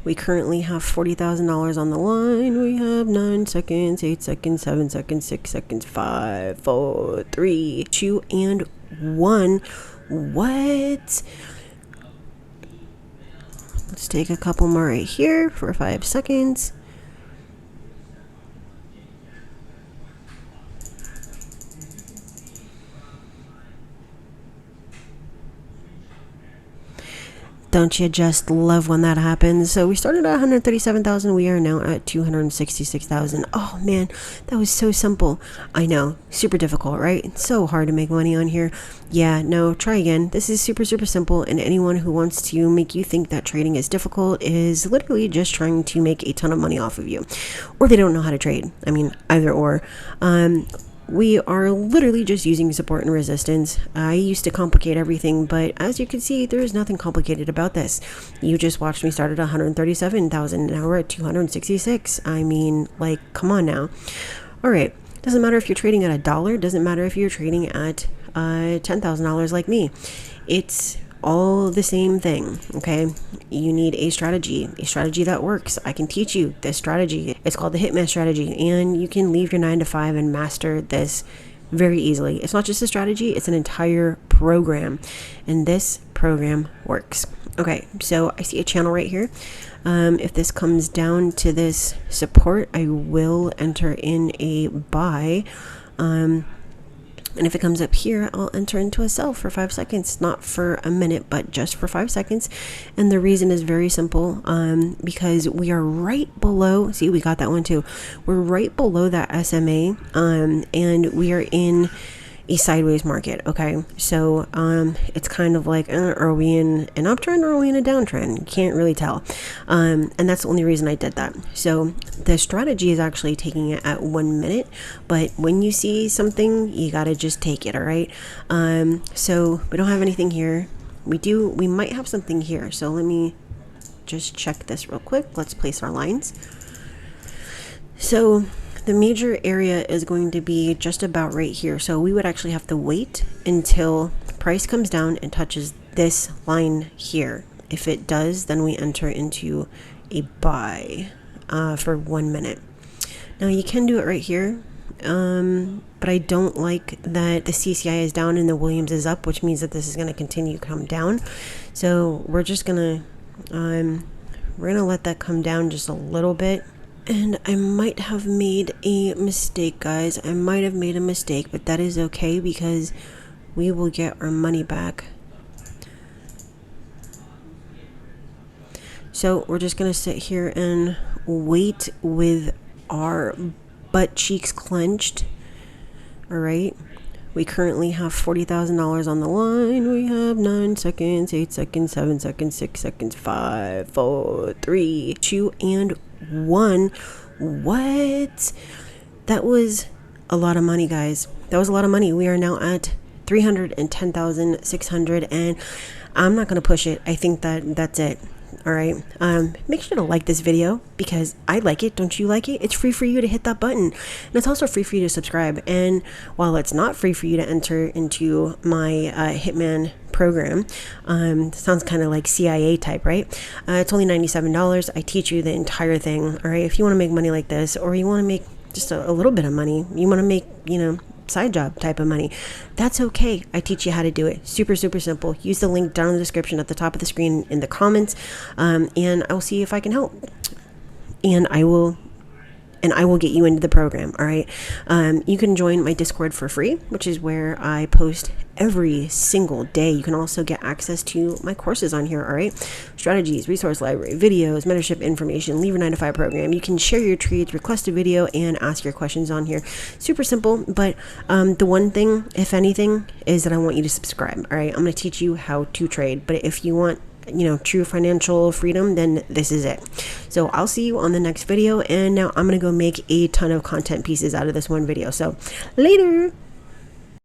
We currently have $40,000 on the line. We have 9 seconds, 8 seconds, 7 seconds, 6 seconds, 5, 4, 3, 2, and 1. What? Let's take a couple more right here for 5 seconds. Don't you just love when that happens? So we started at 137,000. We are now at 266,000. Oh man, that was so simple. I know, super difficult, right? It's so hard to make money on here. Yeah, no, try again. This is super simple, and anyone who wants to make you think that trading is difficult is literally just trying to make a ton of money off of you, or they don't know how to trade. I mean, either or. We are literally just using support and resistance. I used to complicate everything, but as you can see, there is nothing complicated about this. You just watched me start at 137,000. Now we're at 266. I mean, like, come on now. All right. Doesn't matter if you're trading at $1. Doesn't matter if you're trading at $10,000 like me. It's all the same thing. Okay, you need a strategy that works. I can teach you this strategy. It's called the Hitman strategy, and you can leave your 9 to 5 and master this very easily. It's not just a strategy, it's an entire program, and this program works. Okay, so I see a channel right here. If this comes down to this support, I will enter in a buy. And if it comes up here, I'll enter into a sell for 5 seconds, not for a minute, but just for 5 seconds. And the reason is very simple, because we are right below, see, we got that one too. We're right below that SMA, and we are in a sideways market. Okay, so it's kind of like, are we in an uptrend or are we in a downtrend? Can't really tell, and that's the only reason I did that. So the strategy is actually taking it at 1 minute, but when you see something, you gotta just take it. All right, so we don't have anything here. We might have something here, so let me just check this real quick. Let's place our lines. So the major area is going to be just about right here. So we would actually have to wait until price comes down and touches this line here. If it does, then we enter into a buy for 1 minute. Now you can do it right here, but I don't like that the CCI is down and the Williams is up, which means that this is going to continue to come down. So we're just gonna let that come down just a little bit. And I might have made a mistake, guys. I might have made a mistake, but that is okay because we will get our money back. So we're just going to sit here and wait with our butt cheeks clenched. All right. We currently have $40,000 on the line. We have 9 seconds, 8 seconds, 7 seconds, 6 seconds, 5, 4, 3, 2, and 1. What? That was a lot of money, guys. That was a lot of money. We are now at 310,600, and I'm not going to push it. I think that's it. All right, make sure to like this video because I like it. Don't you like it? It's free for you to hit that button, and it's also free for you to subscribe. And while it's not free for you to enter into my Hitman program, sounds kind of like CIA type, right? It's only $97. I teach you the entire thing. All right, if you want to make money like this, or you want to make just a little bit of money, you want to make, side job type of money, that's okay. I teach you how to do it. Super simple. Use the link down in the description at the top of the screen in the comments, and I'll see if I can help, and I will get you into the program. All right, you can join my Discord for free, which is where I post every single day. You can also get access to my courses on here. All right, strategies, resource library, videos, mentorship information, leave your 9 to 5 program. You can share your trades, request a video, and ask your questions on here. Super simple, but the one thing, if anything, is that I want you to subscribe. All right, I'm going to teach you how to trade, but if you want true financial freedom, then this is it. So I'll see you on the next video, and now I'm gonna go make a ton of content pieces out of this one video. So later.